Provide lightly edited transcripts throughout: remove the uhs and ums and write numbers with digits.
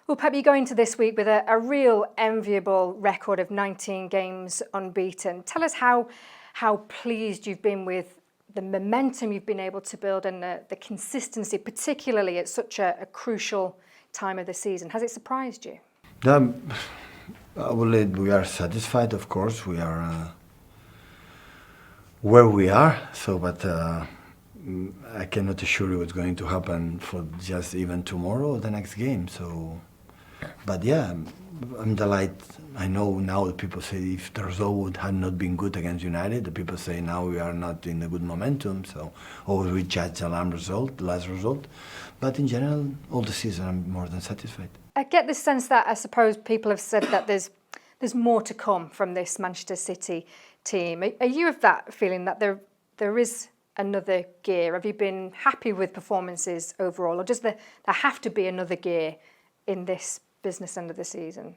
Well, Pep, you go into this week with a real enviable record of 19 games unbeaten. Tell us how pleased you've been with the momentum you've been able to build and the consistency, particularly at such a crucial time of the season. Has it surprised you? We are satisfied, of course. We are where we are. But I cannot assure you what's going to happen for just even tomorrow or the next game. But yeah, I'm delighted. I know now that people say if the result had not been good against United, the people say now we are not in a good momentum. So always we judge the last result. But in general, all the season I'm more than satisfied. I get the sense that I suppose people have said that there's more to come from this Manchester City team. Are you of that feeling that there is another gear? Have you been happy with performances overall, or does there have to be another gear in this business end of the season?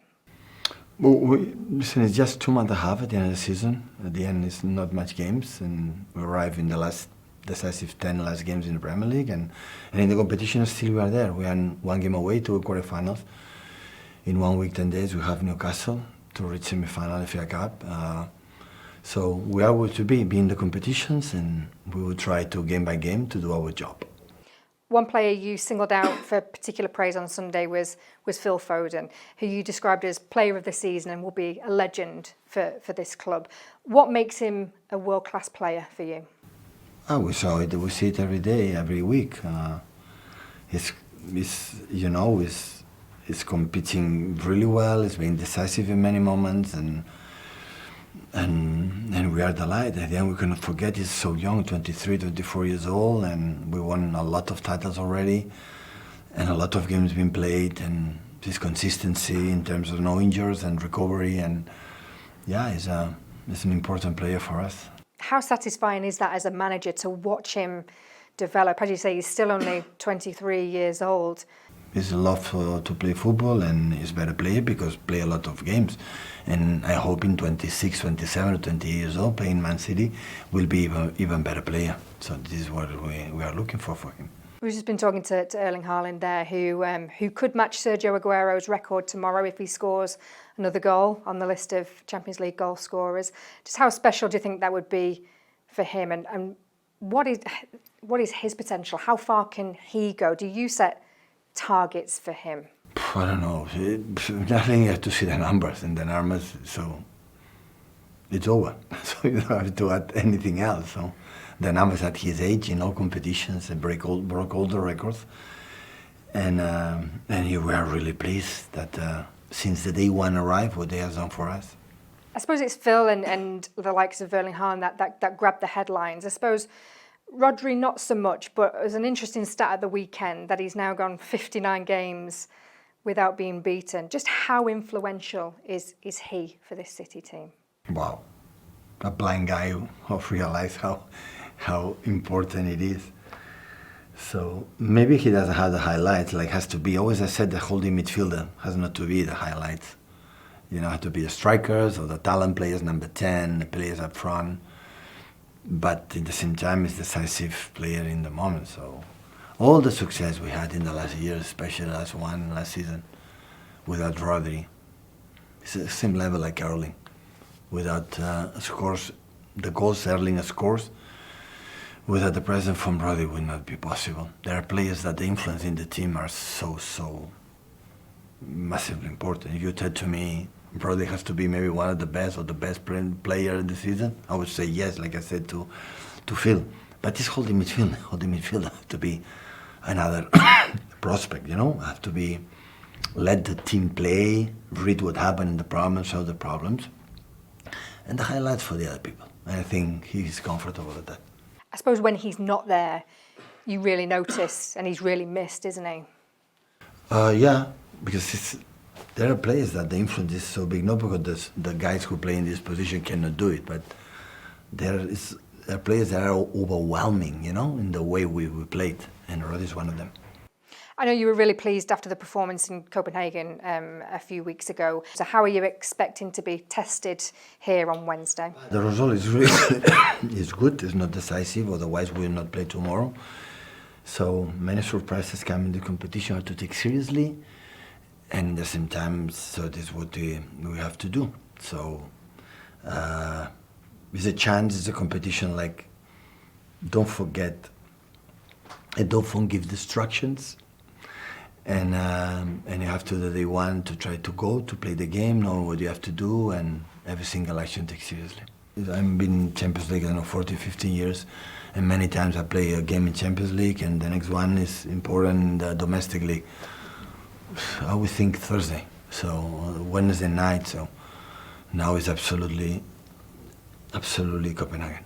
Well, listen, it's just 2 months and a half at the end of the season. At the end, it's not much games, and we arrive in the last decisive 10 last games in the Premier League, and in the competition still we are there. We are 1 game away to quarterfinals. In 1 week, 10 days, we have Newcastle to reach semi-final FA Cup. So we are where to be in the competitions, and we will try to game by game to do our job. One player you singled out for particular praise on Sunday was Phil Foden, who you described as player of the season and will be a legend for this club. What makes him a world-class player for you? We saw it. We see it every day, every week. He's competing really well. He's been decisive in many moments, and we are delighted. At the end, we cannot forget he's so young, 23, 24 years old, and we won a lot of titles already, and a lot of games being played, and his consistency in terms of no injuries and recovery, and yeah, he's an important player for us. How satisfying is that as a manager to watch him develop? As you say, he's still only 23 years old. He's love to play football, and he's a better player because play a lot of games. And I hope in 26, 27 or 28 years old, playing Man City, will be even better player. So this is what we are looking for him. We've just been talking to Erling Haaland there, who could match Sergio Aguero's record tomorrow if he scores another goal on the list of Champions League goal scorers. Just how special do you think that would be for him, and what is his potential? How far can he go? Do you set targets for him? I don't know. Nothing, you have to see the numbers, and the numbers, so it's over. So you don't have to add anything else. So the numbers at his age in all competitions and broke all the records, and we are really pleased that since the day one arrived, what they have done for us. I suppose it's Phil and the likes of Erling Haaland that grabbed the headlines. I suppose Rodri not so much, but it was an interesting stat at the weekend that he's now gone 59 games without being beaten. Just how influential is he for this City team? Wow. A blind guy who realized how important it is. So maybe he doesn't have the highlights, like has to be. Always I said the holding midfielder has not to be the highlights. You know, have to be the strikers or the talent players, number 10, the players up front. But at the same time, he's a decisive player in the moment. So all the success we had in the last year, especially last season, without Rodri, it's the same level like Erling. Without scores, the goals Erling scores, without the presence from Rodri would not be possible. There are players that the influence in the team are so massively important. If you said to me, Rodri has to be maybe one of the best or the best player in the season, I would say yes, like I said to Phil. But this holding midfielder have to be another prospect, you know, have to be, let the team play, read what happened in the problems, solve the problems, and the highlights for the other people. And I think he's comfortable with that. I suppose when he's not there, you really notice, and he's really missed, isn't he? Yeah, because there are players that the influence is so big, not because the guys who play in this position cannot do it, but there are players that are overwhelming, you know, in the way we played, and Rodri is one of them. I know you were really pleased after the performance in Copenhagen a few weeks ago. So how are you expecting to be tested here on Wednesday? The result is really is good. It's not decisive, otherwise we will not play tomorrow. So many surprises come in the competition to take seriously. and at the same time, so this is what we have to do. So it's a chance, it's a competition. Like, don't forget, and don't give distractions. And you have to, the day one, to try to go to play the game, know what you have to do, and every single action take seriously. I've been in Champions League, I don't know, 40, 15 years, and many times I play a game in Champions League, and the next one is important in the domestic league. I would think Thursday, so Wednesday night. So now it's absolutely Copenhagen.